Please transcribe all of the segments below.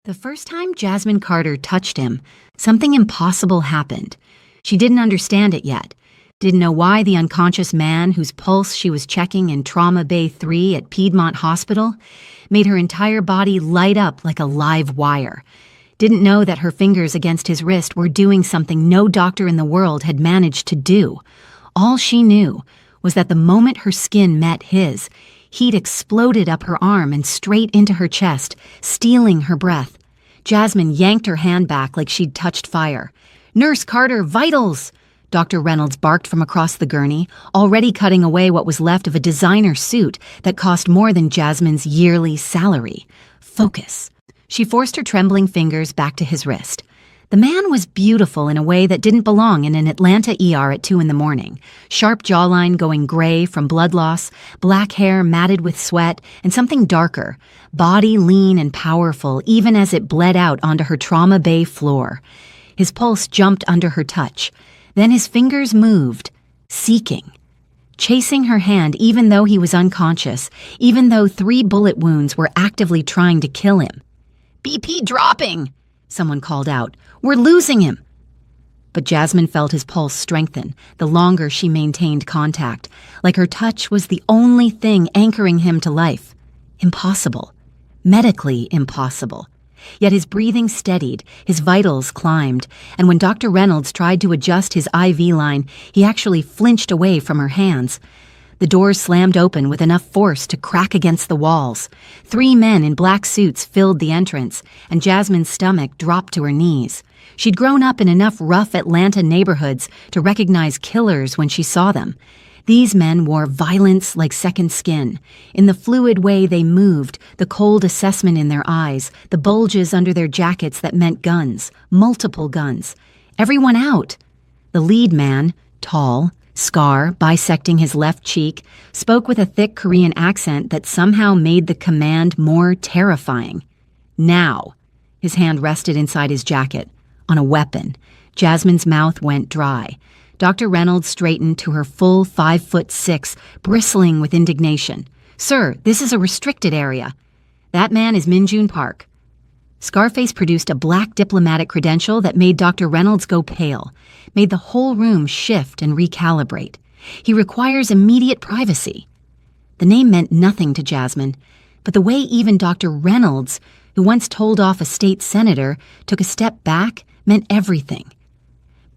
The first time Jasmine Carter touched him, something impossible happened. She didn't understand it yet. Didn't know why the unconscious man whose pulse she was checking in Trauma Bay 3 at Piedmont Hospital made her entire body light up like a live wire. Didn't know that her fingers against his wrist were doing something no doctor in the world had managed to do. All she knew was that the moment her skin met his, heat exploded up her arm and straight into her chest, stealing her breath. Jasmine yanked her hand back like she'd touched fire. "Nurse Carter, vitals!" Dr. Reynolds barked from across the gurney, already cutting away what was left of a designer suit that cost more than Jasmine's yearly salary. Focus. She forced her trembling fingers back to his wrist. The man was beautiful in a way that didn't belong in an Atlanta ER at 2 a.m. Sharp jawline going gray from blood loss, black hair matted with sweat, and something darker. Body lean and powerful even as it bled out onto her trauma bay floor. His pulse jumped under her touch. Then his fingers moved, seeking. Chasing her hand even though he was unconscious, even though 3 bullet wounds were actively trying to kill him. "BP dropping!" someone called out. "We're losing him!" But Jasmine felt his pulse strengthen the longer she maintained contact, like her touch was the only thing anchoring him to life. Impossible. Medically impossible. Yet his breathing steadied, his vitals climbed, and when Dr. Reynolds tried to adjust his IV line, he actually flinched away from her hands. The doors slammed open with enough force to crack against the walls. 3 men in black suits filled the entrance, and Jasmine's stomach dropped to her knees. She'd grown up in enough rough Atlanta neighborhoods to recognize killers when she saw them. These men wore violence like second skin. In the fluid way they moved, the cold assessment in their eyes, the bulges under their jackets that meant guns, multiple guns. Everyone out. The lead man, tall, scar bisecting his left cheek, spoke with a thick Korean accent that somehow made the command more terrifying. "Now." His hand rested inside his jacket, on a weapon. Jasmine's mouth went dry. Dr. Reynolds straightened to her full 5'6", bristling with indignation. "Sir, this is a restricted area." "That man is Minjun Park." Scarface produced a black diplomatic credential that made Dr. Reynolds go pale, made the whole room shift and recalibrate. "He requires immediate privacy." The name meant nothing to Jasmine, but the way even Dr. Reynolds, who once told off a state senator, took a step back meant everything.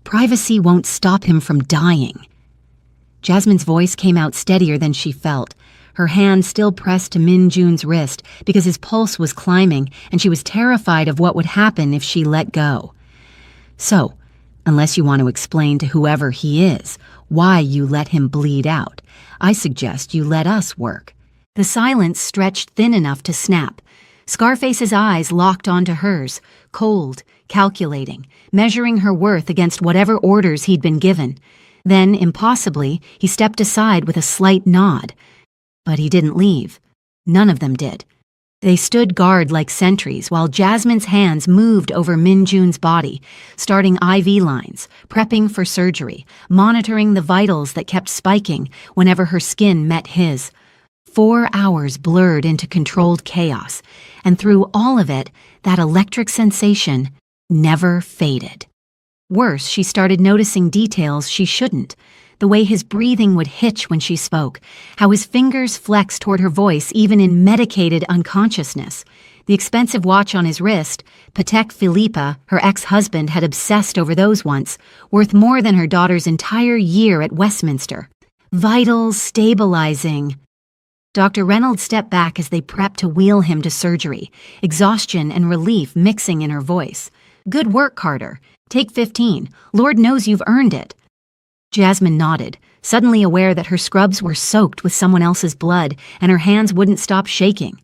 Privacy won't stop him from dying. Jasmine's voice came out steadier than she felt, her hand still pressed to Min Jun's wrist because his pulse was climbing and she was terrified of what would happen if she let go. "So, unless you want to explain to whoever he is why you let him bleed out, I suggest you let us work." The silence stretched thin enough to snap. Scarface's eyes locked onto hers, cold, calculating, measuring her worth against whatever orders he'd been given. Then, impossibly, he stepped aside with a slight nod. But he didn't leave. None of them did. They stood guard like sentries while Jasmine's hands moved over Min Jun's body, starting IV lines, prepping for surgery, monitoring the vitals that kept spiking whenever her skin met his. 4 hours blurred into controlled chaos, and through all of it, that electric sensation never faded. Worse, she started noticing details she shouldn't. The way his breathing would hitch when she spoke, how his fingers flexed toward her voice even in medicated unconsciousness. The expensive watch on his wrist, Patek Philippe, her ex-husband, had obsessed over those once, worth more than her daughter's entire year at Westminster. Vital stabilizing. Dr. Reynolds stepped back as they prepped to wheel him to surgery, exhaustion and relief mixing in her voice. "Good work, Carter. Take 15. Lord knows you've earned it." Jasmine nodded, suddenly aware that her scrubs were soaked with someone else's blood and her hands wouldn't stop shaking.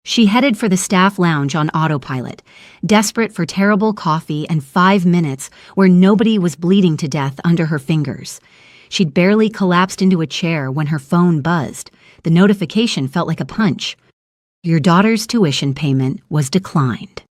She headed for the staff lounge on autopilot, desperate for terrible coffee and 5 minutes where nobody was bleeding to death under her fingers. She'd barely collapsed into a chair when her phone buzzed. The notification felt like a punch. Your daughter's tuition payment was declined.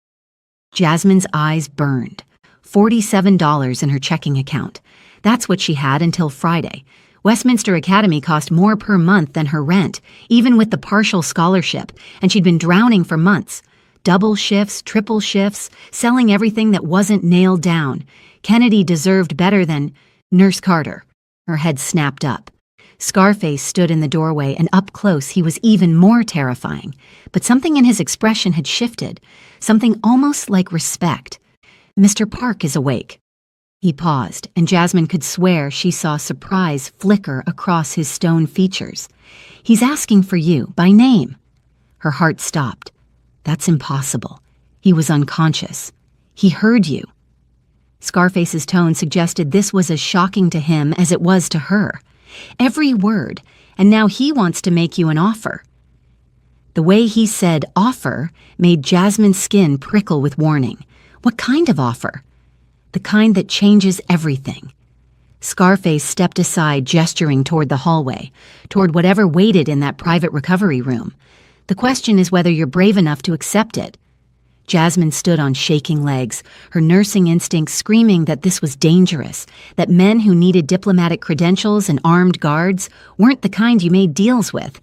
Jasmine's eyes burned. $47 in her checking account. That's what she had until Friday. Westminster Academy cost more per month than her rent, even with the partial scholarship, and she'd been drowning for months. double shifts, triple shifts, selling everything that wasn't nailed down. Kennedy deserved better than Nurse Carter. Her head snapped up. Scarface stood in the doorway, and up close he was even more terrifying. But something in his expression had shifted, something almost like respect. "Mr. Park is awake." He paused, and Jasmine could swear she saw surprise flicker across his stone features. "He's asking for you, by name." Her heart stopped. That's impossible. He was unconscious. He heard you. Scarface's tone suggested this was as shocking to him as it was to her. Every word, and now he wants to make you an offer. The way he said offer made Jasmine's skin prickle with warning. What kind of offer? The kind that changes everything. Scarface stepped aside, gesturing toward the hallway, toward whatever waited in that private recovery room. "The question is whether you're brave enough to accept it." Jasmine stood on shaking legs, her nursing instincts screaming that this was dangerous, that men who needed diplomatic credentials and armed guards weren't the kind you made deals with.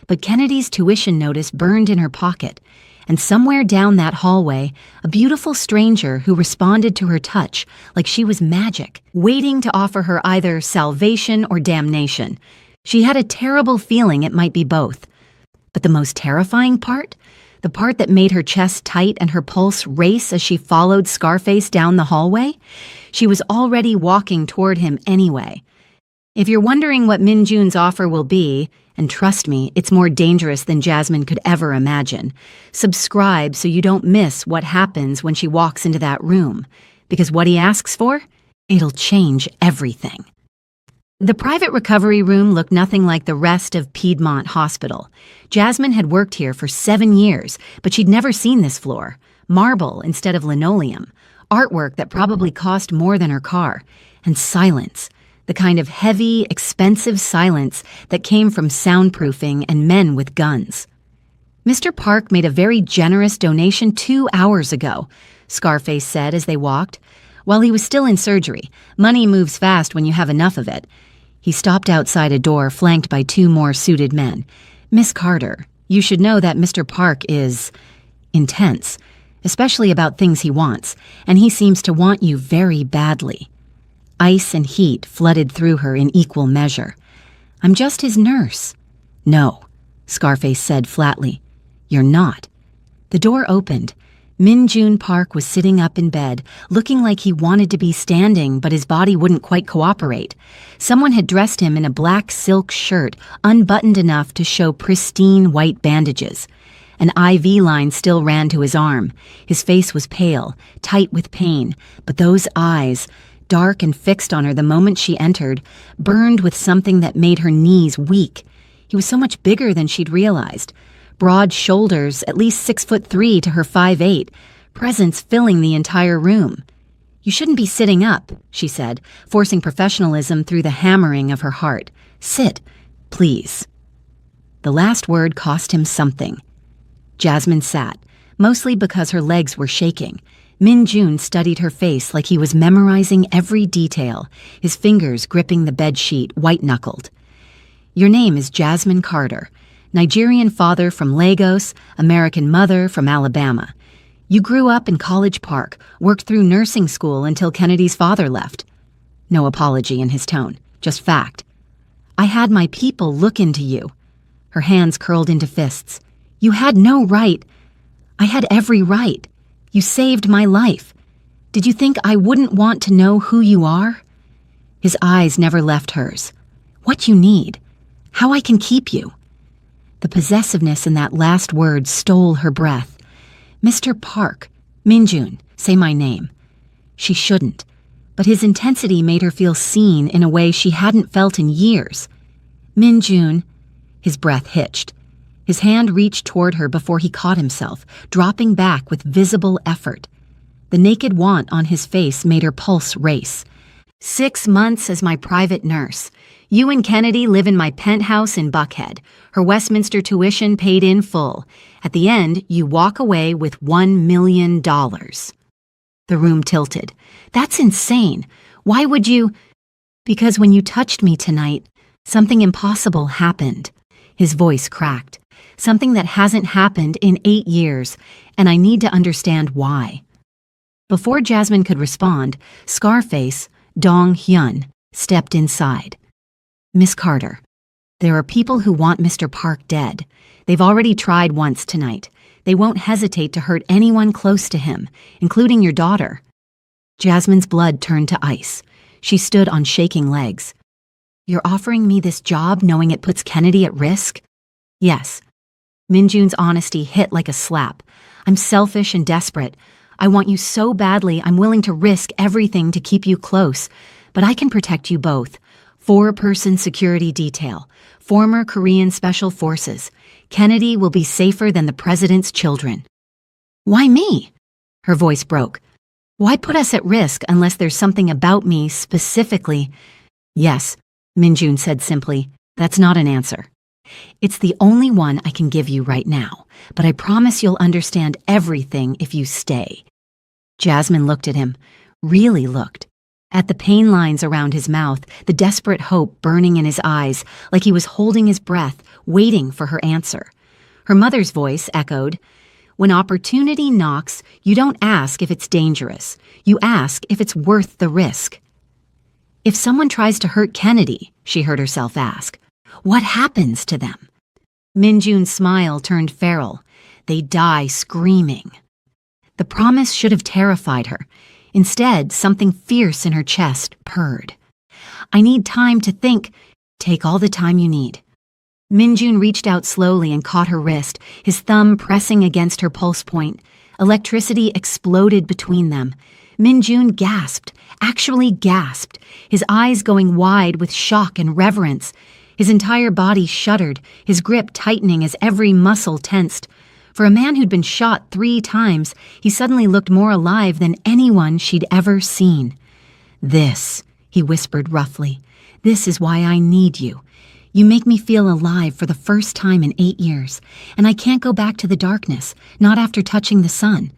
But Kennedy's tuition notice burned in her pocket, and somewhere down that hallway, a beautiful stranger who responded to her touch like she was magic, waiting to offer her either salvation or damnation. She had a terrible feeling it might be both. But the most terrifying part? The part that made her chest tight and her pulse race as she followed Scarface down the hallway? She was already walking toward him anyway. If you're wondering what Min Jun's offer will be, and trust me, it's more dangerous than Jasmine could ever imagine, subscribe so you don't miss what happens when she walks into that room. Because what he asks for? It'll change everything. The private recovery room looked nothing like the rest of Piedmont Hospital. Jasmine had worked here for 7 years, but she'd never seen this floor. Marble instead of linoleum. Artwork that probably cost more than her car. And silence. The kind of heavy, expensive silence that came from soundproofing and men with guns. "Mr. Park made a very generous donation 2 hours ago," Scarface said as they walked. "While he was still in surgery. Money moves fast when you have enough of it." He stopped outside a door flanked by 2 more suited men. "Miss Carter, you should know that Mr. Park is intense, especially about things he wants, and he seems to want you very badly." Ice and heat flooded through her in equal measure. "I'm just his nurse." "No," Scarface said flatly. "You're not." The door opened. Min Jun Park was sitting up in bed, looking like he wanted to be standing, but his body wouldn't quite cooperate. Someone had dressed him in a black silk shirt, unbuttoned enough to show pristine white bandages. An IV line still ran to his arm. His face was pale, tight with pain, but those eyes, dark and fixed on her the moment she entered, burned with something that made her knees weak. He was so much bigger than she'd realized. Broad shoulders, at least 6'3" to her 5'8", presence filling the entire room. "You shouldn't be sitting up," she said, forcing professionalism through the hammering of her heart. "Sit, please." The last word cost him something. Jasmine sat, mostly because her legs were shaking. Min Jun studied her face like he was memorizing every detail, his fingers gripping the bedsheet, white-knuckled. "Your name is Jasmine Carter. Nigerian father from Lagos, American mother from Alabama. You grew up in College Park, worked through nursing school until Kennedy's father left." No apology in his tone, just fact. "I had my people look into you." Her hands curled into fists. "You had no right." "I had every right. You saved my life. Did you think I wouldn't want to know who you are?" His eyes never left hers. "What you need. How I can keep you." The possessiveness in that last word stole her breath. "Mr. Park, Min Jun, say my name." She shouldn't, but his intensity made her feel seen in a way she hadn't felt in years. "Min Jun." His breath hitched. His hand reached toward her before he caught himself, dropping back with visible effort. The naked want on his face made her pulse race. 6 months as my private nurse. You and Kennedy live in my penthouse in Buckhead. Her Westminster tuition paid in full. At the end, you walk away with $1 million. The room tilted. "That's insane. Why would you—" "Because when you touched me tonight, something impossible happened." His voice cracked. something that hasn't happened in 8 years, and I need to understand why." Before Jasmine could respond, Scarface, Dong Hyun, stepped inside. "Miss Carter, there are people who want Mr. Park dead. They've already tried once tonight. They won't hesitate to hurt anyone close to him, including your daughter." Jasmine's blood turned to ice. She stood on shaking legs. "You're offering me this job knowing it puts Kennedy at risk?" "Yes." Minjun's honesty hit like a slap. "I'm selfish and desperate. I want you so badly I'm willing to risk everything to keep you close. But I can protect you both. 4-person security detail. Former Korean Special Forces. Kennedy will be safer than the president's children." "Why me?" Her voice broke. "Why put us at risk unless there's something about me specifically?" "Yes," Minjun said simply. "That's not an answer. It's the only one I can give you right now, but I promise you'll understand everything if you stay." Jasmine looked at him, really looked. At the pain lines around his mouth, the desperate hope burning in his eyes, like he was holding his breath, waiting for her answer. Her mother's voice echoed, "When opportunity knocks, you don't ask if it's dangerous. You ask if it's worth the risk." "If someone tries to hurt Kennedy," she heard herself ask, "what happens to them?" Minjun's smile turned feral. "They die screaming." The promise should have terrified her. Instead, something fierce in her chest purred. "I need time to think." "Take all the time you need." Minjun reached out slowly and caught her wrist, his thumb pressing against her pulse point. Electricity exploded between them. Minjun gasped, actually gasped, his eyes going wide with shock and reverence. His entire body shuddered, his grip tightening as every muscle tensed. For a man who'd been shot 3 times, he suddenly looked more alive than anyone she'd ever seen. "This," he whispered roughly, "this is why I need you. You make me feel alive for the first time in 8 years, and I can't go back to the darkness, not after touching the sun."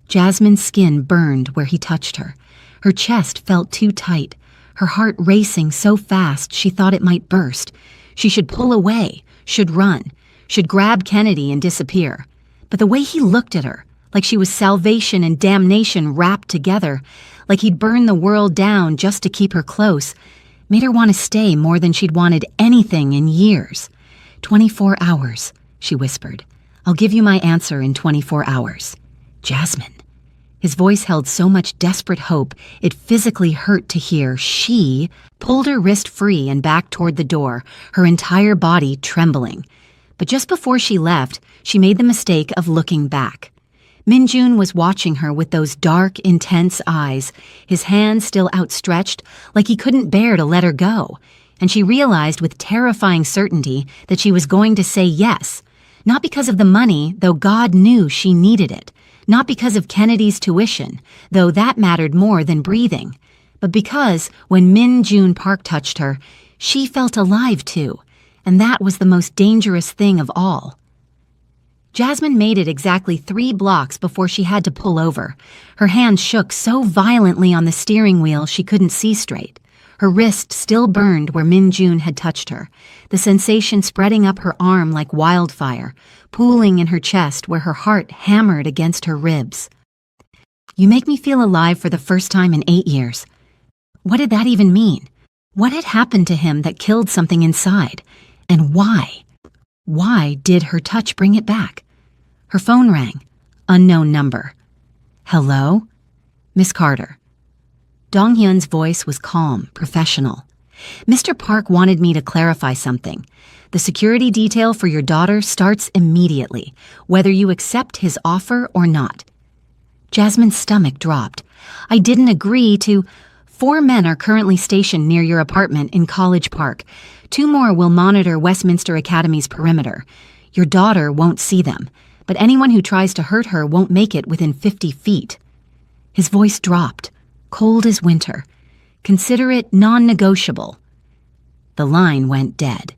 Jasmine's skin burned where he touched her. Her chest felt too tight, her heart racing so fast she thought it might burst. She should pull away, should run, should grab Kennedy and disappear. But the way he looked at her, like she was salvation and damnation wrapped together, like he'd burn the world down just to keep her close, made her want to stay more than she'd wanted anything in years. 24 hours, she whispered. "I'll give you my answer in 24 hours. Jasmine." His voice held so much desperate hope, it physically hurt to hear. She pulled her wrist free and back toward the door, her entire body trembling. But just before she left, she made the mistake of looking back. Minjun was watching her with those dark, intense eyes, his hand still outstretched, like he couldn't bear to let her go. And she realized with terrifying certainty that she was going to say yes. Not because of the money, though God knew she needed it. Not because of Kennedy's tuition, though that mattered more than breathing. But because, when Min Jun Park touched her, she felt alive too. And that was the most dangerous thing of all. Jasmine made it exactly 3 blocks before she had to pull over. Her hand shook so violently on the steering wheel she couldn't see straight. Her wrist still burned where Min Jun had touched her, the sensation spreading up her arm like wildfire, pooling in her chest where her heart hammered against her ribs. "You make me feel alive for the first time in 8 years." What did that even mean? What had happened to him that killed something inside? And why? Why did her touch bring it back? Her phone rang. Unknown number. "Hello? Miss Carter." Dong Hyun's voice was calm, professional. "Mr. Park wanted me to clarify something. The security detail for your daughter starts immediately, whether you accept his offer or not." Jasmine's stomach dropped. "I didn't agree to—" 4 men are currently stationed near your apartment in College Park. 2 more will monitor Westminster Academy's perimeter. Your daughter won't see them, but anyone who tries to hurt her won't make it within 50 feet. His voice dropped, cold as winter. "Consider it non-negotiable." The line went dead.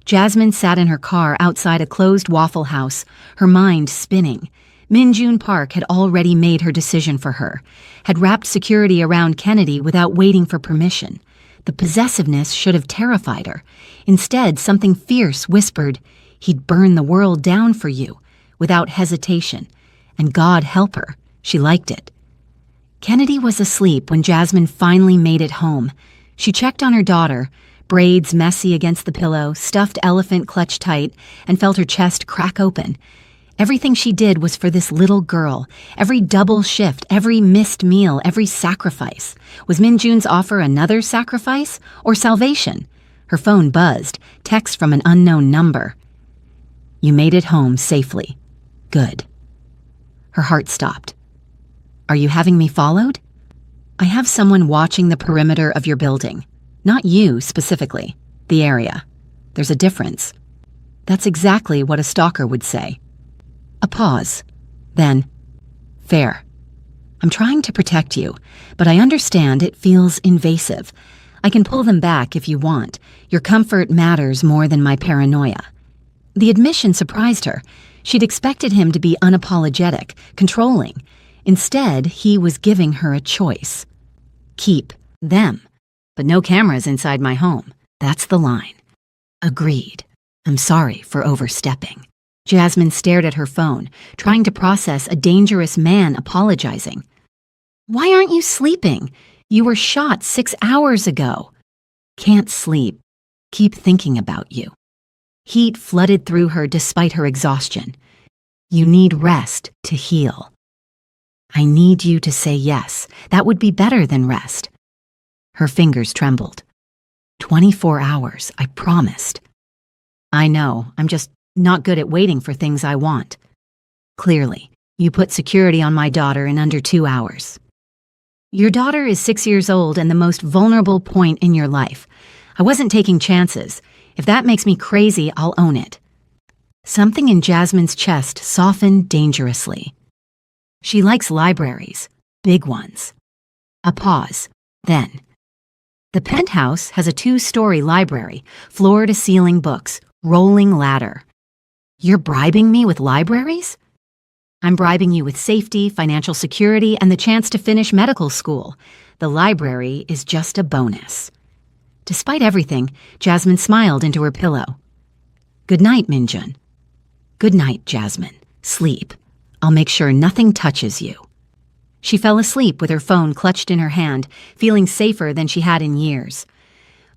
Jasmine sat in her car outside a closed Waffle House, her mind spinning. Min Jun Park had already made her decision for her, had wrapped security around Kennedy without waiting for permission. The possessiveness should have terrified her. Instead, something fierce whispered, He'd burn the world down for you, without hesitation. And God help her, she liked it. Kennedy was asleep when Jasmine finally made it home. She checked on her daughter, braids messy against the pillow, stuffed elephant clutched tight, and felt her chest crack open. Everything she did was for this little girl. Every double shift, every missed meal, every sacrifice. Was Min-jun's offer another sacrifice or salvation? Her phone buzzed, text from an unknown number. You made it home safely. Good. Her heart stopped. Are you having me followed? I have someone watching the perimeter of your building. Not you specifically, the area. There's a difference. That's exactly what a stalker would say. A pause. Then, fair. I'm trying to protect you, but I understand it feels invasive. I can pull them back if you want. Your comfort matters more than my paranoia. The admission surprised her. She'd expected him to be unapologetic, controlling. Instead, he was giving her a choice. Keep them, but no cameras inside my home. That's the line. Agreed. I'm sorry for overstepping. Jasmine stared at her phone, trying to process a dangerous man apologizing. Why aren't you sleeping? You were shot 6 hours ago. Can't sleep. Keep thinking about you. Heat flooded through her despite her exhaustion. You need rest to heal. I need you to say yes. That would be better than rest. Her fingers trembled. 24 hours, I promised. I know, I'm just not good at waiting for things I want. Clearly, you put security on my daughter in under 2 hours. Your daughter is 6 years old and the most vulnerable point in your life. I wasn't taking chances. If that makes me crazy, I'll own it. Something in Jasmine's chest softened dangerously. She likes libraries, big ones. A pause, then. The penthouse has a 2-story library, floor-to-ceiling books, rolling ladder. You're bribing me with libraries? I'm bribing you with safety, financial security, and the chance to finish medical school. The library is just a bonus. Despite everything, Jasmine smiled into her pillow. Good night, Min-jun. Good night, Jasmine. Sleep. I'll make sure nothing touches you. She fell asleep with her phone clutched in her hand, feeling safer than she had in years.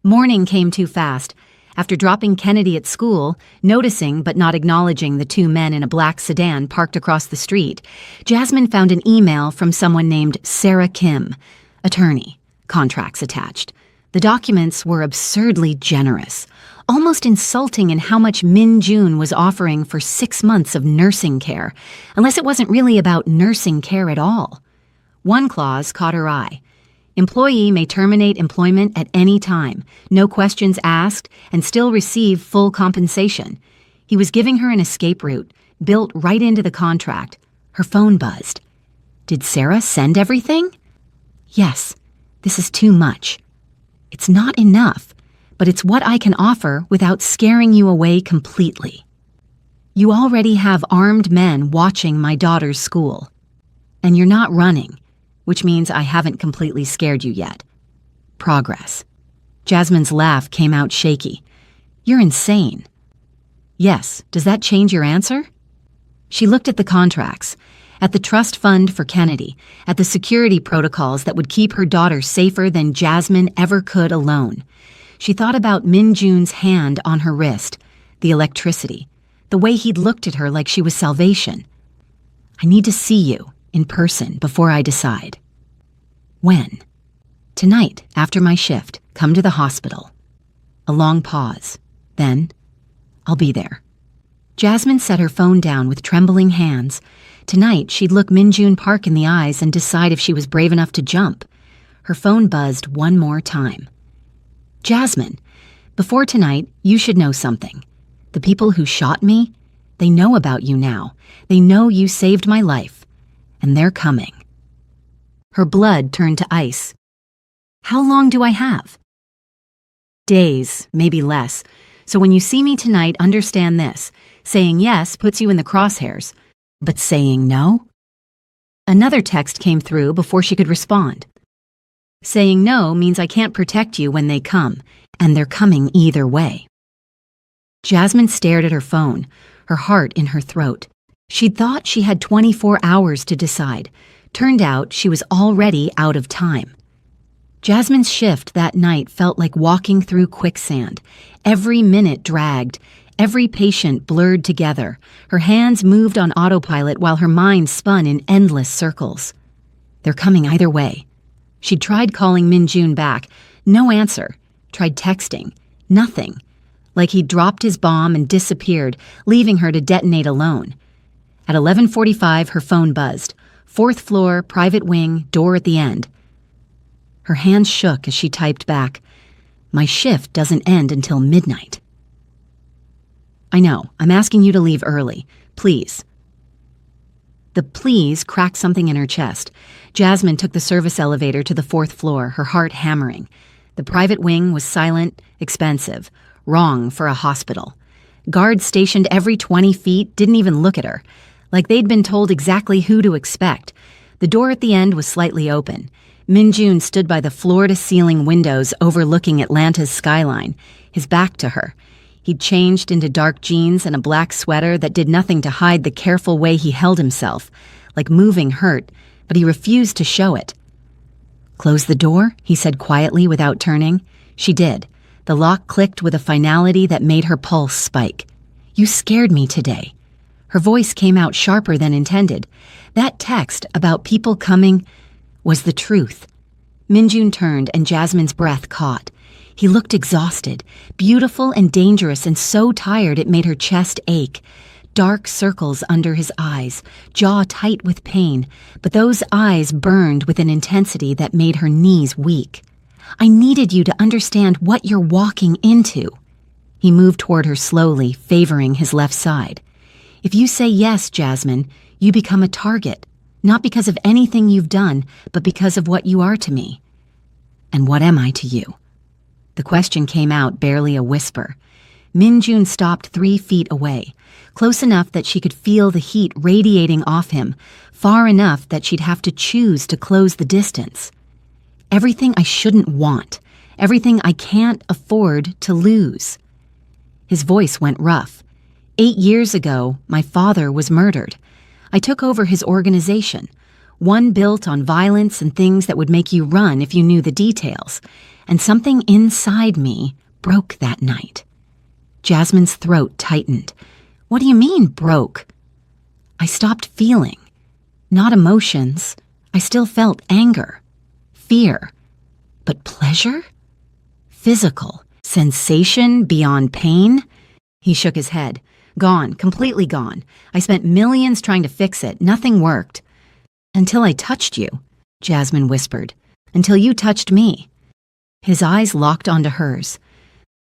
Morning came too fast. After dropping Kennedy at school, noticing but not acknowledging the 2 men in a black sedan parked across the street, Jasmine found an email from someone named Sarah Kim, attorney, contracts attached. The documents were absurdly generous, almost insulting in how much Min-jun was offering for 6 months of nursing care, unless it wasn't really about nursing care at all. One clause caught her eye. Employee may terminate employment at any time, no questions asked, and still receive full compensation. He was giving her an escape route, built right into the contract. Her phone buzzed. Did Sarah send everything? Yes, this is too much. It's not enough, but it's what I can offer without scaring you away completely. You already have armed men watching my daughter's school. And you're not running, which means I haven't completely scared you yet. Progress. Jasmine's laugh came out shaky. You're insane. Yes, does that change your answer? She looked at the contracts, at the trust fund for Kennedy, at the security protocols that would keep her daughter safer than Jasmine ever could alone. She thought about Min-jun's hand on her wrist, the electricity, the way he'd looked at her like she was salvation. I need to see you, in person, before I decide. When? Tonight, after my shift, come to the hospital. A long pause. Then, I'll be there. Jasmine set her phone down with trembling hands. Tonight, she'd look Min-jun Park in the eyes and decide if she was brave enough to jump. Her phone buzzed one more time. Jasmine, before tonight, you should know something. The people who shot me, they know about you now. They know you saved my life. And they're coming. Her blood turned to ice. How long do I have? Days, maybe less. So when you see me tonight, understand this. Saying yes puts you in the crosshairs. But saying no? Another text came through before she could respond. Saying no means I can't protect you when they come, and they're coming either way. Jasmine stared at her phone, her heart in her throat. She'd thought she had 24 hours to decide. Turned out she was already out of time. Jasmine's shift that night felt like walking through quicksand. Every minute dragged, every patient blurred together. Her hands moved on autopilot while her mind spun in endless circles. They're coming either way. She'd tried calling Min-Jun back. No answer. Tried texting. Nothing. Like he'd dropped his bomb and disappeared, leaving her to detonate alone. At 11:45, her phone buzzed. 4th floor, private wing, door at the end. Her hands shook as she typed back, "My shift doesn't end until midnight." "I know, I'm asking you to leave early. Please." The please cracked something in her chest. Jasmine took the service elevator to the 4th floor, her heart hammering. The private wing was silent, expensive, wrong for a hospital. Guards stationed every 20 feet didn't even look at her, like they'd been told exactly who to expect. The door at the end was slightly open. Min-Jun stood by the floor-to-ceiling windows overlooking Atlanta's skyline, his back to her. He'd changed into dark jeans and a black sweater that did nothing to hide the careful way he held himself, like moving hurt, but he refused to show it. "Close the door," he said quietly without turning. She did. The lock clicked with a finality that made her pulse spike. "You scared me today." Her voice came out sharper than intended. That text about people coming was the truth. Min-Jun turned and Jasmine's breath caught. He looked exhausted, beautiful and dangerous, and so tired it made her chest ache. Dark circles under his eyes, jaw tight with pain, but those eyes burned with an intensity that made her knees weak. "I needed you to understand what you're walking into." He moved toward her slowly, favoring his left side. "If you say yes, Jasmine, you become a target, not because of anything you've done, but because of what you are to me." "And what am I to you?" The question came out barely a whisper. Min-Jun stopped 3 feet away, close enough that she could feel the heat radiating off him, far enough that she'd have to choose to close the distance. "Everything I shouldn't want, everything I can't afford to lose." His voice went rough. 8 years ago, my father was murdered. I took over his organization, one built on violence and things that would make you run if you knew the details, and something inside me broke that night. Jasmine's throat tightened. "What do you mean, broke?" "I stopped feeling. Not emotions. I still felt anger, fear, but pleasure? Physical, sensation beyond pain?" He shook his head. "Gone, completely gone. I spent millions trying to fix it. Nothing worked. Until I touched you," Jasmine whispered. "Until you touched me." His eyes locked onto hers.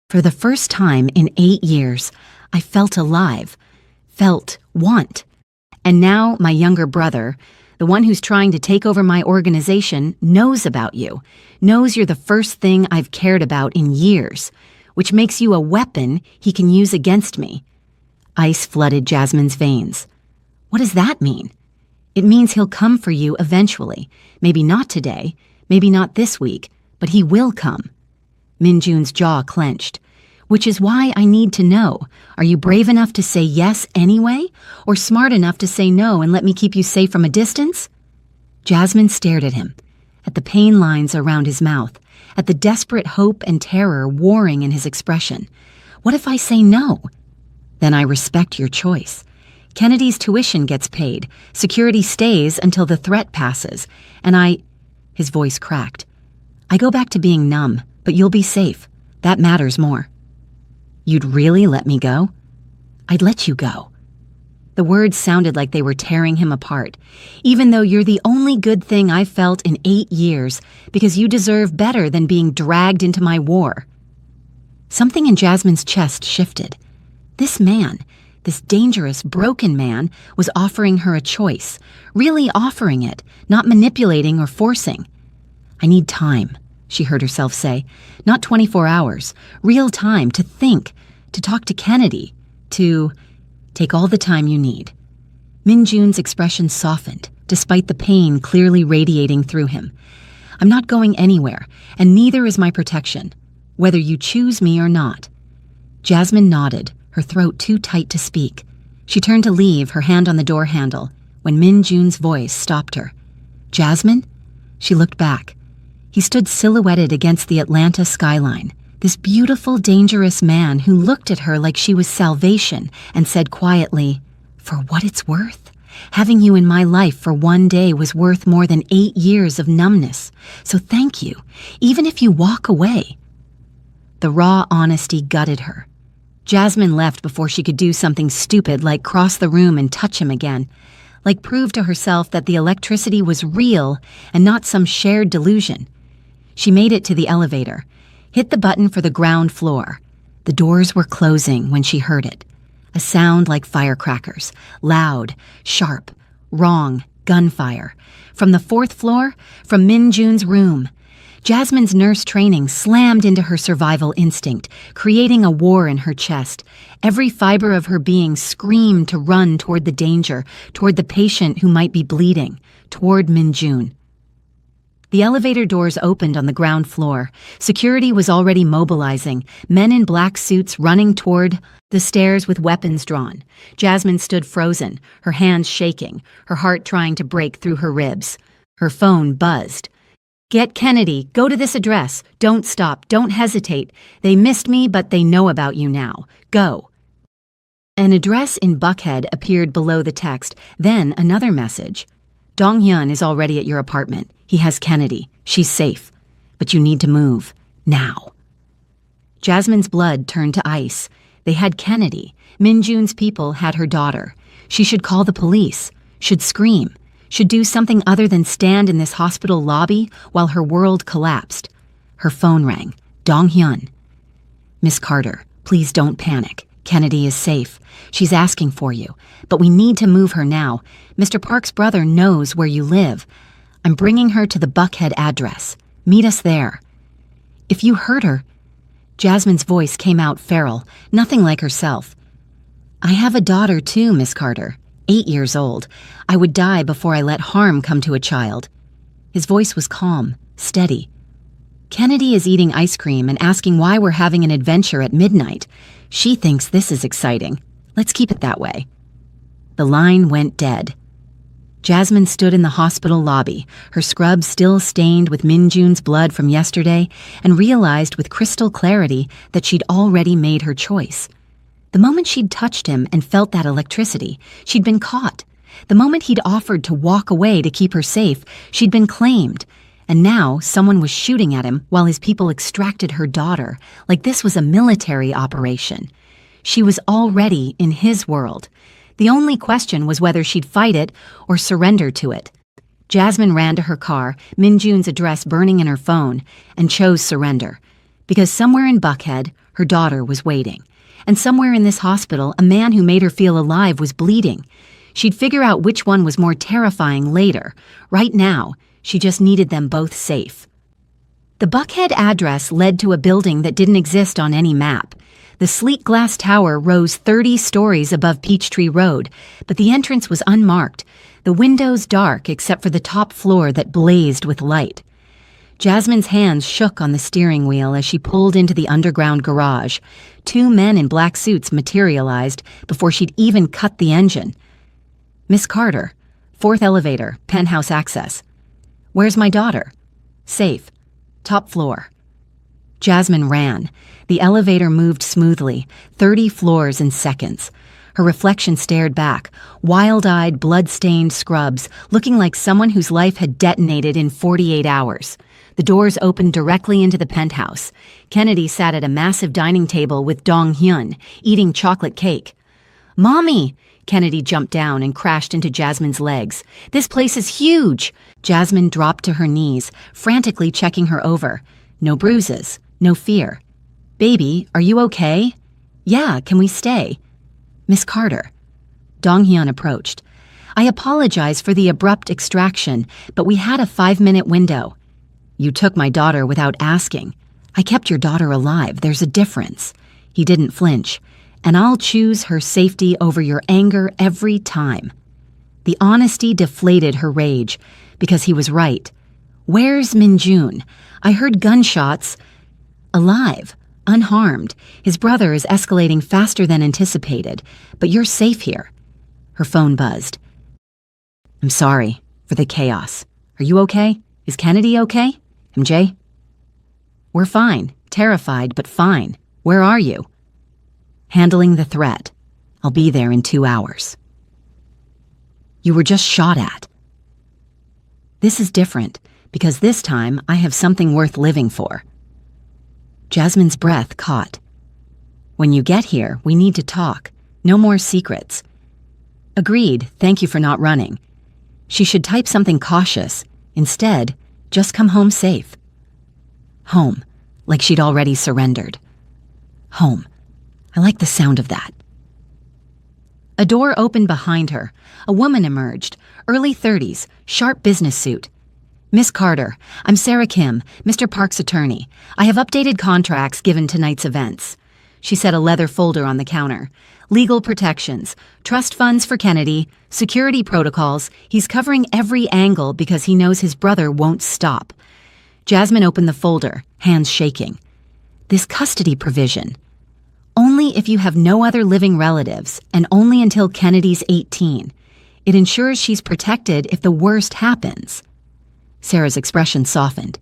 For the first time in 8 years, I felt alive, felt want. And now my younger brother, the one who's trying to take over my organization, knows about you, knows you're the first thing I've cared about in years, which makes you a weapon he can use against me. Ice flooded Jasmine's veins. "What does that mean?" "It means he'll come for you eventually. Maybe not today, maybe not this week, but he will come." Min-Jun's jaw clenched. "Which is why I need to know. Are you brave enough to say yes anyway, or smart enough to say no and let me keep you safe from a distance?" Jasmine stared at him, at the pain lines around his mouth, at the desperate hope and terror warring in his expression. "What if I say no?" "Then I respect your choice. Kennedy's tuition gets paid, security stays until the threat passes, and His voice cracked. "I go back to being numb, but you'll be safe. That matters more." "You'd really let me go?" "I'd let you go." The words sounded like they were tearing him apart. "Even though you're the only good thing I've felt in 8 years, because you deserve better than being dragged into my war." Something in Jasmine's chest shifted. This man, this dangerous, broken man, was offering her a choice, really offering it, not manipulating or forcing. "I need time," she heard herself say. "Not 24 hours, real time to think, to talk to Kennedy, to take all the time you need." Min-Jun's expression softened, despite the pain clearly radiating through him. "I'm not going anywhere, and neither is my protection, whether you choose me or not." Jasmine nodded, her throat too tight to speak. She turned to leave, her hand on the door handle, when Min Jun's voice stopped her. "Jasmine?" She looked back. He stood silhouetted against the Atlanta skyline, this beautiful, dangerous man who looked at her like she was salvation and said quietly, "For what it's worth, having you in my life for one day was worth more than 8 years of numbness, so thank you, even if you walk away." The raw honesty gutted her. Jasmine left before she could do something stupid like cross the room and touch him again, like prove to herself that the electricity was real and not some shared delusion. She made it to the elevator, hit the button for the ground floor. The doors were closing when she heard it. A sound like firecrackers, loud, sharp, wrong, gunfire. From the 4th floor, from Min Jun's room. Jasmine's nurse training slammed into her survival instinct, creating a war in her chest. Every fiber of her being screamed to run toward the danger, toward the patient who might be bleeding, toward Min Jun. The elevator doors opened on the ground floor. Security was already mobilizing, men in black suits running toward the stairs with weapons drawn. Jasmine stood frozen, her hands shaking, her heart trying to break through her ribs. Her phone buzzed. "Get Kennedy, go to this address. Don't stop, don't hesitate. They missed me, but they know about you now. Go." An address in Buckhead appeared below the text, then another message. "Dong-hyun is already at your apartment. He has Kennedy. She's safe. But you need to move. Now." Jasmine's blood turned to ice. They had Kennedy. Min Jun's people had her daughter. She should call the police, should scream, should do something other than stand in this hospital lobby while her world collapsed. Her phone rang. Dong-hyun. "Miss Carter, please don't panic. Kennedy is safe. She's asking for you. But we need to move her now. Mr. Park's brother knows where you live. I'm bringing her to the Buckhead address. Meet us there." "If you hurt her..." Jasmine's voice came out feral, nothing like herself. "I have a daughter too, Miss Carter. 8 years old. I would die before I let harm come to a child." His voice was calm, steady. "Kennedy is eating ice cream and asking why we're having an adventure at midnight. She thinks this is exciting. Let's keep it that way." The line went dead. Jasmine stood in the hospital lobby, her scrub still stained with Min Jun's blood from yesterday, and realized with crystal clarity that she'd already made her choice. The moment she'd touched him and felt that electricity, she'd been caught. The moment he'd offered to walk away to keep her safe, she'd been claimed. And now someone was shooting at him while his people extracted her daughter, like this was a military operation. She was already in his world. The only question was whether she'd fight it or surrender to it. Jasmine ran to her car, Min Jun's address burning in her phone, and chose surrender. Because somewhere in Buckhead, her daughter was waiting. And somewhere in this hospital, a man who made her feel alive was bleeding. She'd figure out which one was more terrifying later. Right now, she just needed them both safe. The Buckhead address led to a building that didn't exist on any map. The sleek glass tower rose 30 stories above Peachtree Road, but the entrance was unmarked, the windows dark except for the top floor that blazed with light. Jasmine's hands shook on the steering wheel as she pulled into the underground garage. 2 men in black suits materialized before she'd even cut the engine. "Miss Carter, 4th elevator, penthouse access." "Where's my daughter?" "Safe. Top floor." Jasmine ran. The elevator moved smoothly, 30 floors in seconds. Her reflection stared back, wild-eyed, blood-stained scrubs, looking like someone whose life had detonated in 48 hours. The doors opened directly into the penthouse. Kennedy sat at a massive dining table with Dong-hyun, eating chocolate cake. "Mommy!" Kennedy jumped down and crashed into Jasmine's legs. "This place is huge!" Jasmine dropped to her knees, frantically checking her over. No bruises, no fear. "Baby, are you okay?" "Yeah, can we stay?" "Miss Carter." Dong-hyun approached. "I apologize for the abrupt extraction, but we had a 5-minute window." "You took my daughter without asking. I kept your daughter alive. There's a difference." He didn't flinch. "And I'll choose her safety over your anger every time." The honesty deflated her rage, because he was right. "Where's Min Jun? I heard gunshots." "Alive. unharmed. His brother is escalating faster than anticipated, but you're safe here." Her phone buzzed. "I'm sorry for the chaos. Are you okay? Is Kennedy okay? MJ?" "We're fine. Terrified, but fine. Where are you?" "Handling the threat. I'll be there in 2 hours." "You were just shot at." "This is different, because this time I have something worth living for." Jasmine's breath caught. "When you get here, we need to talk. No more secrets." "Agreed. Thank you for not running." She should type something cautious. Instead, just come home safe. Home, like she'd already surrendered. Home. I like the sound of that. A door opened behind her. A woman emerged, early 30s, sharp business suit. "Miss Carter, I'm Sarah Kim, Mr. Park's attorney. I have updated contracts given tonight's events." She set a leather folder on the counter. "Legal protections, trust funds for Kennedy, security protocols. He's covering every angle because he knows his brother won't stop." Jasmine opened the folder, hands shaking. "This custody provision. Only if you have no other living relatives, and only until Kennedy's 18. It ensures she's protected if the worst happens." Sarah's expression softened.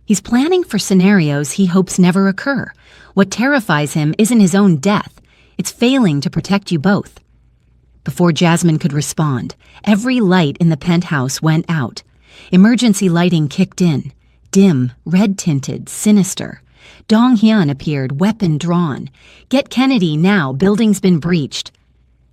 "He's planning for scenarios he hopes never occur. What terrifies him isn't his own death. It's failing to protect you both." Before Jasmine could respond, every light in the penthouse went out. Emergency lighting kicked in. Dim, red-tinted, sinister. Dong Hyun appeared, weapon drawn. "Get Kennedy now, building's been breached."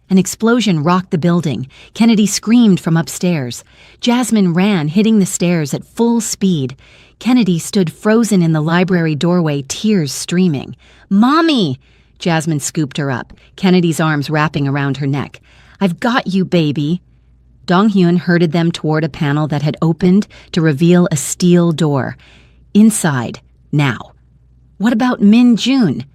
An explosion rocked the building. Kennedy screamed from upstairs. Jasmine ran, hitting the stairs at full speed. Kennedy stood frozen in the library doorway, tears streaming. "Mommy!" Jasmine scooped her up, Kennedy's arms wrapping around her neck. "I've got you, baby." Dong Hyun herded them toward a panel that had opened to reveal a steel door. Inside, now. "What about Min Jun?"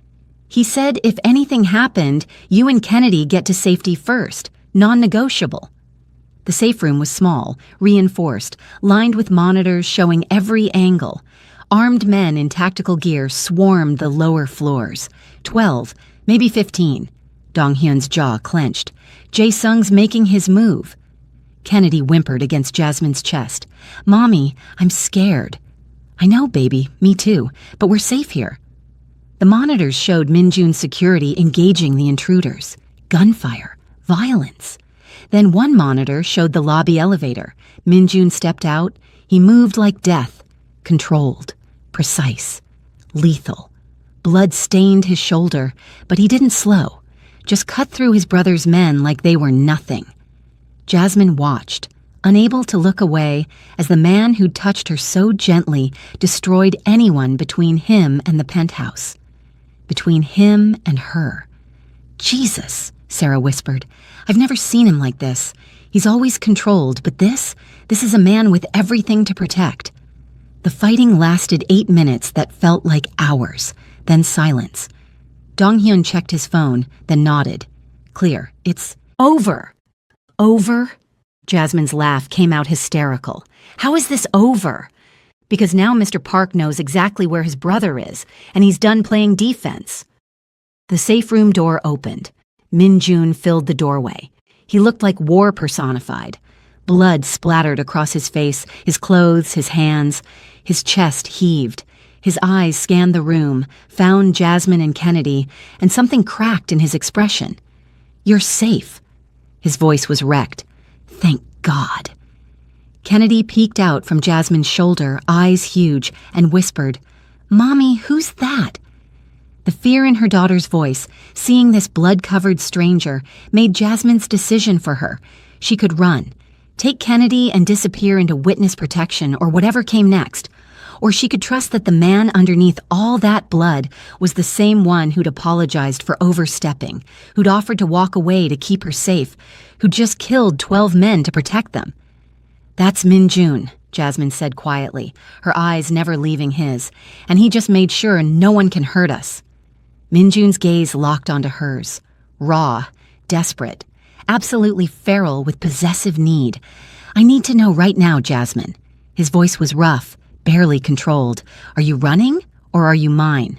"He said if anything happened, you and Kennedy get to safety first. Non-negotiable." The safe room was small, reinforced, lined with monitors showing every angle. Armed men in tactical gear swarmed the lower floors. 12, maybe 15. Dong Hyun's jaw clenched. Jae-sung's making his move. Kennedy whimpered against Jasmine's chest. "Mommy, I'm scared." "I know, baby, me too, but we're safe here." The monitors showed Min Jun's security engaging the intruders. Gunfire. Violence. Then one monitor showed the lobby elevator. Min Jun stepped out. He moved like death. Controlled. Precise. Lethal. Blood stained his shoulder, but he didn't slow. Just cut through his brother's men like they were nothing. Jasmine watched, unable to look away, as the man who'd touched her so gently destroyed anyone between him and the penthouse. Between him and her. "Jesus," Sarah whispered. "I've never seen him like this. He's always controlled, but this is a man with everything to protect." The fighting lasted 8 minutes that felt like hours, then silence. Dong Hyun checked his phone, then nodded. "Clear. It's over." "Over?" Jasmine's laugh came out hysterical. "How is this over?" "Because now Mr. Park knows exactly where his brother is, and he's done playing defense." The safe room door opened. Min Jun filled the doorway. He looked like war personified. Blood splattered across his face, his clothes, his hands. His chest heaved. His eyes scanned the room, found Jasmine and Kennedy, and something cracked in his expression. "You're safe." His voice was wrecked. "Thank God." Kennedy peeked out from Jasmine's shoulder, eyes huge, and whispered, "Mommy, who's that?" The fear in her daughter's voice, seeing this blood-covered stranger, made Jasmine's decision for her. She could run, take Kennedy and disappear into witness protection or whatever came next. Or she could trust that the man underneath all that blood was the same one who'd apologized for overstepping, who'd offered to walk away to keep her safe, who'd just killed 12 men to protect them. "That's Min Jun," Jasmine said quietly, her eyes never leaving his, "and he just made sure no one can hurt us." Min Jun's gaze locked onto hers. Raw, desperate, absolutely feral with possessive need. "I need to know right now, Jasmine." His voice was rough, barely controlled. "Are you running, or are you mine?"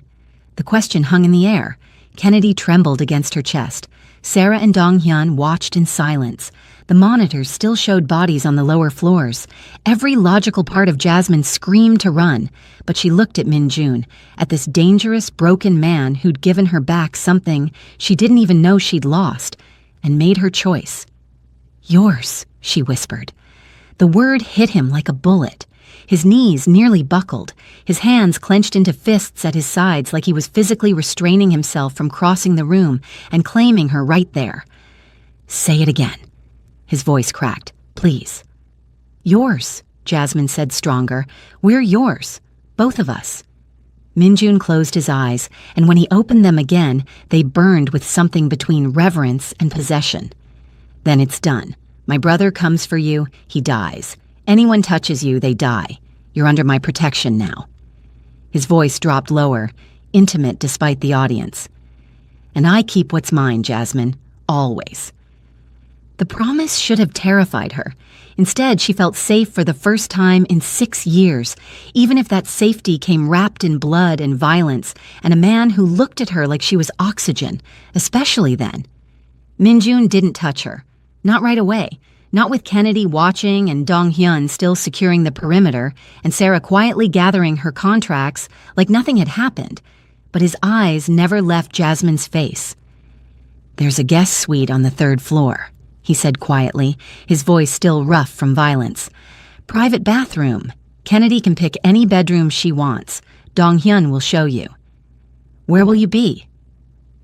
The question hung in the air. Kennedy trembled against her chest. Sarah and Dong-hyun watched in silence. The monitors still showed bodies on the lower floors. Every logical part of Jasmine screamed to run, but she looked at Min-jun, at this dangerous, broken man who'd given her back something she didn't even know she'd lost, and made her choice. "Yours," she whispered. The word hit him like a bullet. His knees nearly buckled, his hands clenched into fists at his sides like he was physically restraining himself from crossing the room and claiming her right there. "Say it again." His voice cracked. "Please." "Yours," Jasmine said stronger. "We're yours. Both of us." Min-jun closed his eyes, and when he opened them again, they burned with something between reverence and possession. "Then it's done. My brother comes for you, he dies. Anyone touches you, they die. You're under my protection now." His voice dropped lower, intimate despite the audience. "And I keep what's mine, Jasmine. Always." The promise should have terrified her. Instead, she felt safe for the first time in 6 years, even if that safety came wrapped in blood and violence, and a man who looked at her like she was oxygen, especially then. Min-jun didn't touch her. Not right away. Not with Kennedy watching and Dong-hyun still securing the perimeter and Sarah quietly gathering her contracts like nothing had happened. But his eyes never left Jasmine's face. "There's a guest suite on the 3rd floor," he said quietly, his voice still rough from violence. "Private bathroom. Kennedy can pick any bedroom she wants. Dong-hyun will show you." "Where will you be?"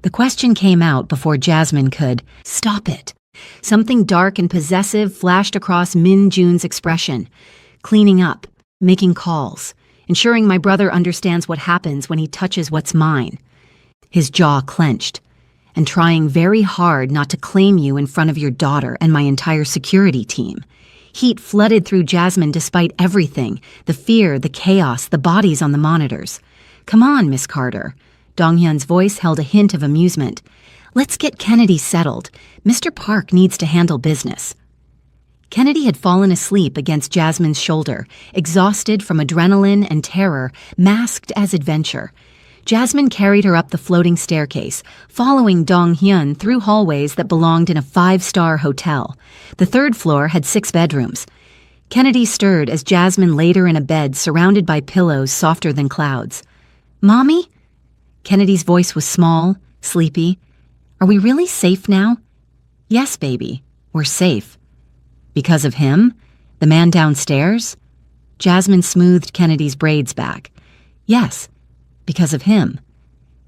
The question came out before Jasmine could stop it. Something dark and possessive flashed across Min-jun's expression. "Cleaning up, making calls, ensuring my brother understands what happens when he touches what's mine." His jaw clenched. "And trying very hard not to claim you in front of your daughter and my entire security team." Heat flooded through Jasmine despite everything, the fear, the chaos, the bodies on the monitors. "Come on, Miss Carter." Dong-hyun's voice held a hint of amusement. "Let's get Kennedy settled. Mr. Park needs to handle business." Kennedy had fallen asleep against Jasmine's shoulder, exhausted from adrenaline and terror, masked as adventure. Jasmine carried her up the floating staircase, following Dong-hyun through hallways that belonged in a 5-star hotel. The 3rd floor had 6 bedrooms. Kennedy stirred as Jasmine laid her in a bed surrounded by pillows softer than clouds. "Mommy?" Kennedy's voice was small, sleepy. "Are we really safe now?" "Yes, baby, we're safe." "Because of him? The man downstairs?" Jasmine smoothed Kennedy's braids back. "Yes, because of him."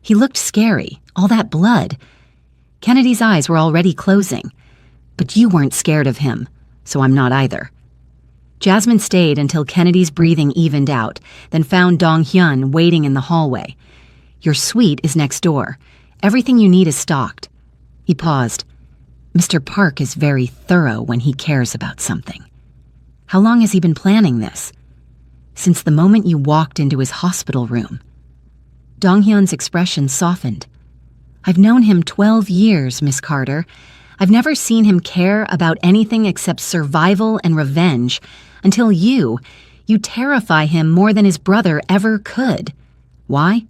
He looked scary, all that blood. Kennedy's eyes were already closing. "But you weren't scared of him, so I'm not either." Jasmine stayed until Kennedy's breathing evened out, then found Dong-hyun waiting in the hallway. "Your suite is next door. Everything you need is stocked." He paused. "Mr. Park is very thorough when he cares about something." "How long has he been planning this?" "Since the moment you walked into his hospital room." Dong-hyun's expression softened. "I've known him 12 years, Miss Carter. I've never seen him care about anything except survival and revenge, until you terrify him more than his brother ever could. Why?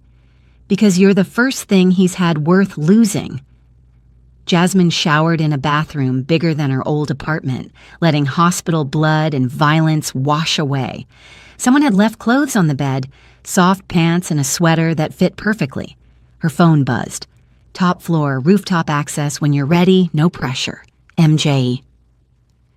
Because you're the first thing he's had worth losing." Jasmine showered in a bathroom bigger than her old apartment, letting hospital blood and violence wash away. Someone had left clothes on the bed, soft pants and a sweater that fit perfectly. Her phone buzzed. "Top floor, rooftop access when you're ready, no pressure. MJ."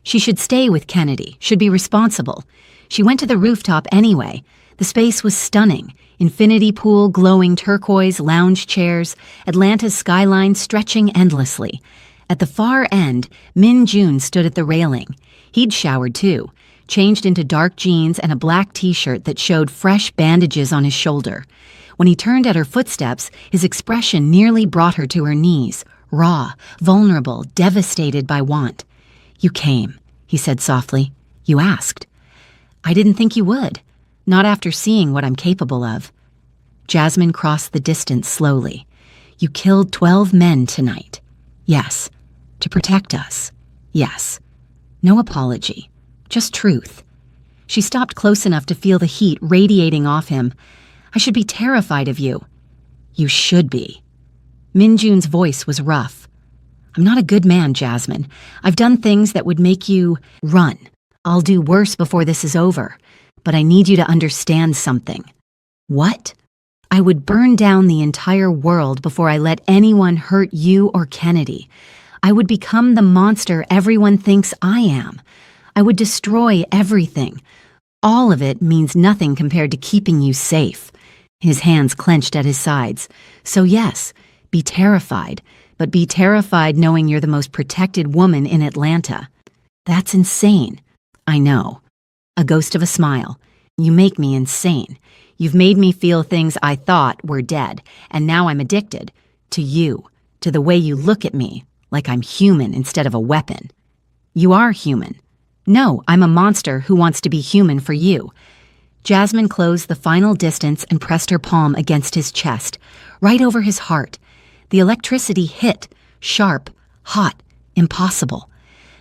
She should stay with Kennedy, should be responsible. She went to the rooftop anyway. The space was stunning. Infinity pool, glowing turquoise, lounge chairs, Atlanta's skyline stretching endlessly. At the far end, Min-jun stood at the railing. He'd showered too, changed into dark jeans and a black t-shirt that showed fresh bandages on his shoulder. When he turned at her footsteps, his expression nearly brought her to her knees, raw, vulnerable, devastated by want. "You came," he said softly. "You asked." "I didn't think you would. Not after seeing what I'm capable of." Jasmine crossed the distance slowly. "You killed 12 men tonight. Yes. To protect us. Yes. No apology. Just truth." She stopped close enough to feel the heat radiating off him. "I should be terrified of you." You should be. Minjun's voice was rough. I'm not a good man, Jasmine. I've done things that would make you run. I'll do worse before this is over. But I need you to understand something. What? I would burn down the entire world before I let anyone hurt you or Kennedy. I would become the monster everyone thinks I am. I would destroy everything. All of it means nothing compared to keeping you safe. His hands clenched at his sides. So yes, be terrified, but be terrified knowing you're the most protected woman in Atlanta. That's insane. I know. A ghost of a smile. You make me insane. You've made me feel things I thought were dead, and now I'm addicted. To you. To the way you look at me, like I'm human instead of a weapon. You are human. No, I'm a monster who wants to be human for you. Jasmine closed the final distance and pressed her palm against his chest, right over his heart. The electricity hit, sharp, hot, impossible.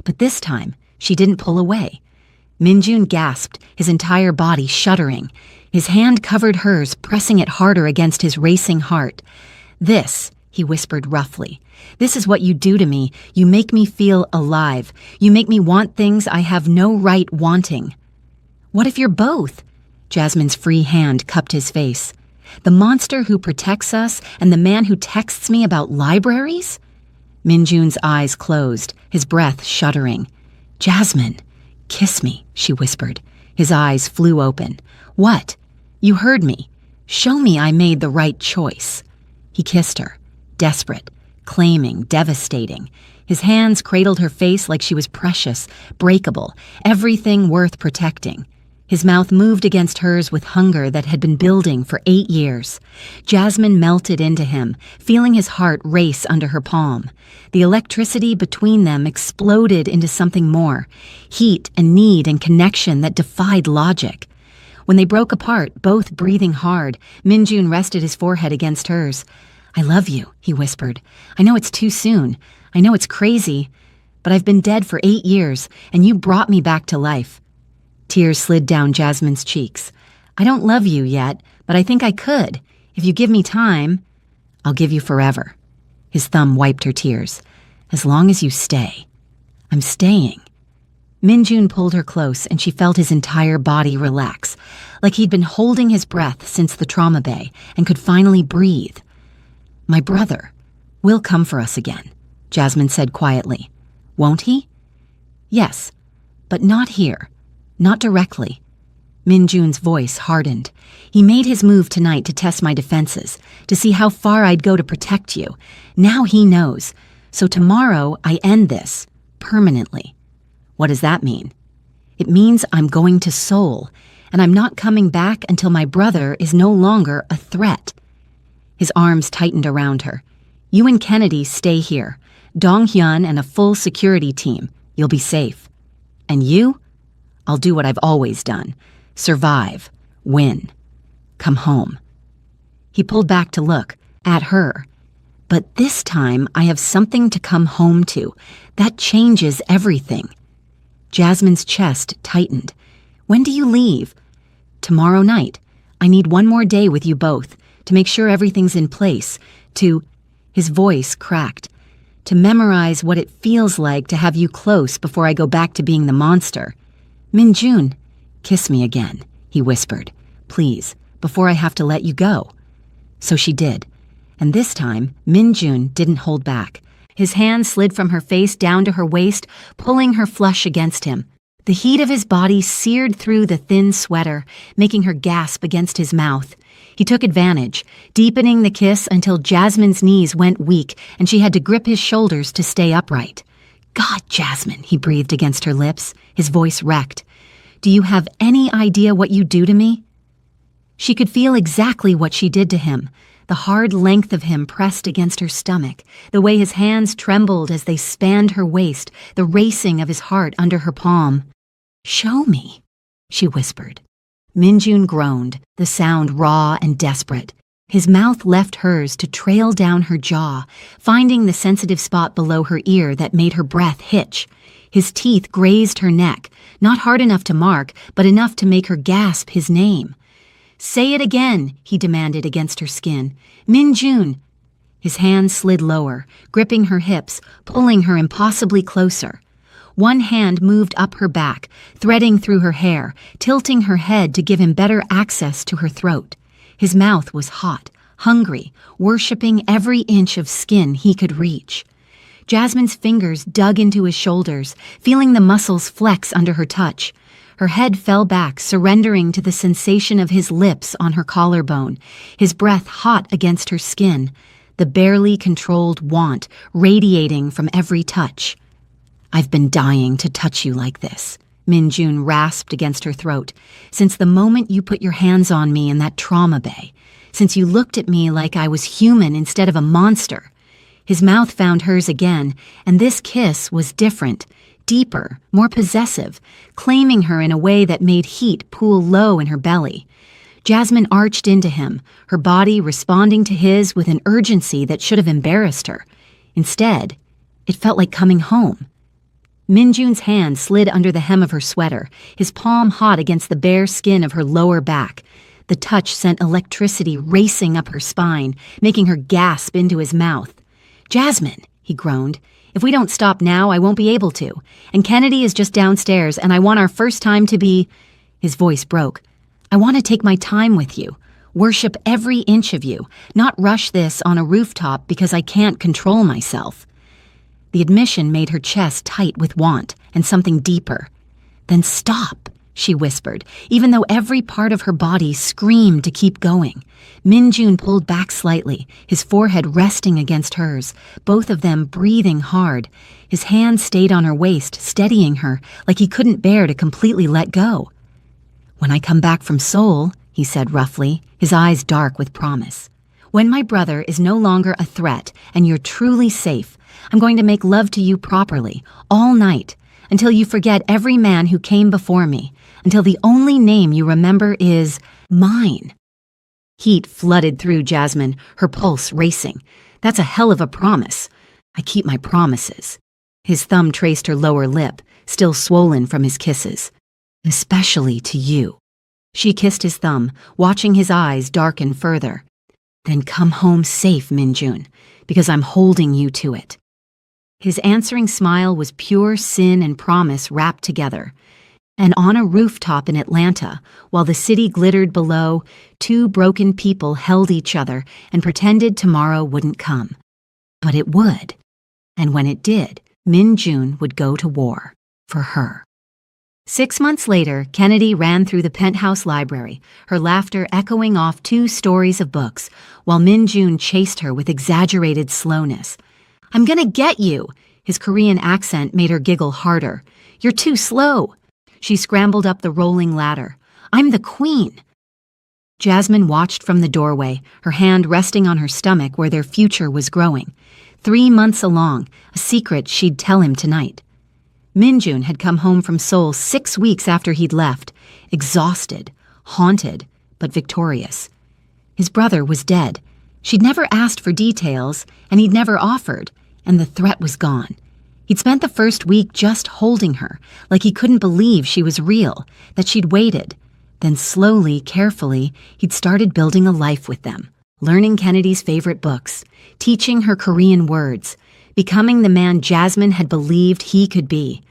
But this time, she didn't pull away. Minjun gasped, his entire body shuddering. His hand covered hers, pressing it harder against his racing heart. This, he whispered roughly. This is what you do to me. You make me feel alive. You make me want things I have no right wanting. What if you're both? Jasmine's free hand cupped his face. The monster who protects us and the man who texts me about libraries? Minjun's eyes closed, his breath shuddering. Jasmine, kiss me, she whispered. His eyes flew open. What? You heard me. Show me I made the right choice. He kissed her, desperate, claiming, devastating. His hands cradled her face like she was precious, breakable, everything worth protecting. His mouth moved against hers with hunger that had been building for 8 years. Jasmine melted into him, feeling his heart race under her palm. The electricity between them exploded into something more, heat and need and connection that defied logic. When they broke apart, both breathing hard, Minjun rested his forehead against hers. I love you, he whispered. I know it's too soon. I know it's crazy. But I've been dead for 8 years, and you brought me back to life. Tears slid down Jasmine's cheeks. I don't love you yet, but I think I could. If you give me time, I'll give you forever. His thumb wiped her tears. As long as you stay. I'm staying. Minjun pulled her close, and she felt his entire body relax, like he'd been holding his breath since the trauma bay and could finally breathe. My brother will come for us again, Jasmine said quietly. Won't he? Yes, but not here. Not directly. Minjun's voice hardened. He made his move tonight to test my defenses, to see how far I'd go to protect you. Now he knows. So tomorrow I end this, permanently. What does that mean? It means I'm going to Seoul, and I'm not coming back until my brother is no longer a threat. His arms tightened around her. You and Kennedy stay here. Dong-hyun and a full security team. You'll be safe. And you? I'll do what I've always done. Survive. Win. Come home. He pulled back to look, at her. But this time I have something to come home to. That changes everything. Jasmine's chest tightened. When do you leave? Tomorrow night. I need one more day with you both, to make sure everything's in place, his voice cracked, to memorize what it feels like to have you close before I go back to being the monster. Minjun, kiss me again, he whispered. Please, before I have to let you go. So she did. And this time, Minjun didn't hold back. His hand slid from her face down to her waist, pulling her flush against him. The heat of his body seared through the thin sweater, making her gasp against his mouth. He took advantage, deepening the kiss until Jasmine's knees went weak and she had to grip his shoulders to stay upright. God, Jasmine, he breathed against her lips, his voice wrecked. Do you have any idea what you do to me? She could feel exactly what she did to him, the hard length of him pressed against her stomach, the way his hands trembled as they spanned her waist, the racing of his heart under her palm. Show me, she whispered. Minjun groaned, the sound raw and desperate. His mouth left hers to trail down her jaw, finding the sensitive spot below her ear that made her breath hitch. His teeth grazed her neck, not hard enough to mark, but enough to make her gasp his name. Say it again, he demanded against her skin. Min-jun. His hand slid lower, gripping her hips, pulling her impossibly closer. One hand moved up her back, threading through her hair, tilting her head to give him better access to her throat. His mouth was hot, hungry, worshipping every inch of skin he could reach. Jasmine's fingers dug into his shoulders, feeling the muscles flex under her touch. Her head fell back, surrendering to the sensation of his lips on her collarbone, his breath hot against her skin, the barely controlled want radiating from every touch. I've been dying to touch you like this, Min-jun rasped against her throat, since the moment you put your hands on me in that trauma bay, since you looked at me like I was human instead of a monster. His mouth found hers again, and this kiss was different, deeper, more possessive, claiming her in a way that made heat pool low in her belly. Jasmine arched into him, her body responding to his with an urgency that should have embarrassed her. Instead, it felt like coming home. Min-jun's hand slid under the hem of her sweater, his palm hot against the bare skin of her lower back. The touch sent electricity racing up her spine, making her gasp into his mouth. Jasmine, he groaned. If we don't stop now, I won't be able to. And Kennedy is just downstairs, and I want our first time to be... His voice broke. I want to take my time with you, worship every inch of you, not rush this on a rooftop because I can't control myself. The admission made her chest tight with want and something deeper. Then stop, she whispered, even though every part of her body screamed to keep going. Min-jun pulled back slightly, his forehead resting against hers, both of them breathing hard. His hand stayed on her waist, steadying her, like he couldn't bear to completely let go. When I come back from Seoul, he said roughly, his eyes dark with promise. When my brother is no longer a threat and you're truly safe, I'm going to make love to you properly, all night, until you forget every man who came before me, until the only name you remember is mine. Heat flooded through Jasmine, her pulse racing. That's a hell of a promise. I keep my promises. His thumb traced her lower lip, still swollen from his kisses. Especially to you. She kissed his thumb, watching his eyes darken further. Then come home safe, Min-jun, because I'm holding you to it. His answering smile was pure sin and promise wrapped together. And on a rooftop in Atlanta, while the city glittered below, two broken people held each other and pretended tomorrow wouldn't come. But it would. And when it did, Min-jun would go to war. For her. 6 months later, Kennedy ran through the penthouse library, her laughter echoing off 2 stories of books, while Min-jun chased her with exaggerated slowness. I'm gonna get you! His Korean accent made her giggle harder. You're too slow! She scrambled up the rolling ladder. I'm the queen! Jasmine watched from the doorway, her hand resting on her stomach where their future was growing. 3 months along, a secret she'd tell him tonight. Min-jun had come home from Seoul 6 weeks after he'd left, exhausted, haunted, but victorious. His brother was dead. She'd never asked for details, and he'd never offered, and the threat was gone. He'd spent the first week just holding her, like he couldn't believe she was real, that she'd waited. Then slowly, carefully, he'd started building a life with them, learning Kennedy's favorite books, teaching her Korean words, becoming the man Jasmine had believed he could be.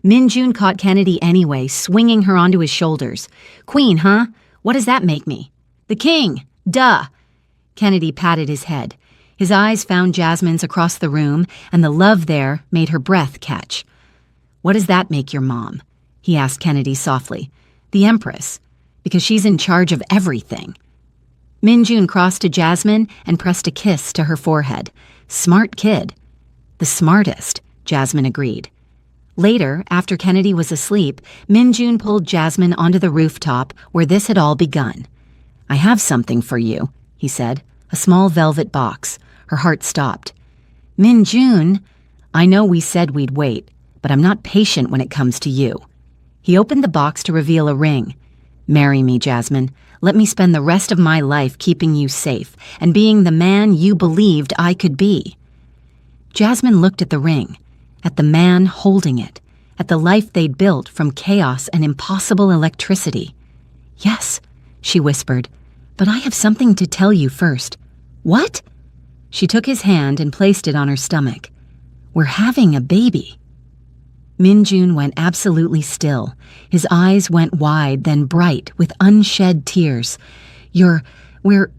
Min-jun caught Kennedy anyway, swinging her onto his shoulders. Queen, huh? What does that make me? The king! Duh! Kennedy patted his head. His eyes found Jasmine's across the room, and the love there made her breath catch. What does that make your mom? He asked Kennedy softly. The Empress, because she's in charge of everything. Min-jun crossed to Jasmine and pressed a kiss to her forehead. Smart kid. The smartest, Jasmine agreed. Later, after Kennedy was asleep, Min-jun pulled Jasmine onto the rooftop where this had all begun. I have something for you, he said, a small velvet box. Her heart stopped. Min-jun, I know we said we'd wait, but I'm not patient when it comes to you. He opened the box to reveal a ring. Marry me, Jasmine. Let me spend the rest of my life keeping you safe and being the man you believed I could be. Jasmine looked at the ring, at the man holding it, at the life they'd built from chaos and impossible electricity. Yes, she whispered. "But I have something to tell you first." "What?" She took his hand and placed it on her stomach. "We're having a baby." Min-jun went absolutely still. His eyes went wide, then bright, with unshed tears. We're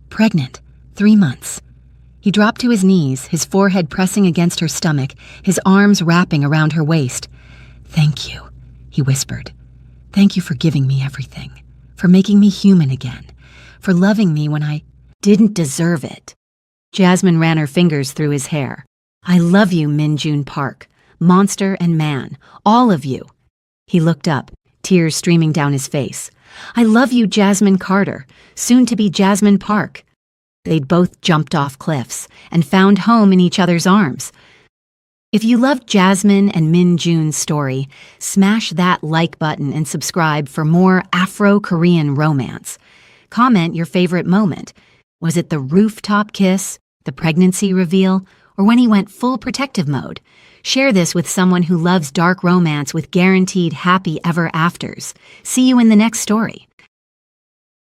pregnant. 3 months. He dropped to his knees, his forehead pressing against her stomach, his arms wrapping around her waist. "Thank you," he whispered. "Thank you for giving me everything, for making me human again, for loving me when I didn't deserve it." Jasmine ran her fingers through his hair. "I love you, Min-jun Park, monster and man, all of you." He looked up, tears streaming down his face. "I love you, Jasmine Carter, soon to be Jasmine Park." They'd both jumped off cliffs and found home in each other's arms. If you loved Jasmine and Min-jun's story, smash that like button and subscribe for more Afro-Korean romance. Comment your favorite moment. Was it the rooftop kiss, the pregnancy reveal, or when he went full protective mode? Share this with someone who loves dark romance with guaranteed happy ever afters. See you in the next story.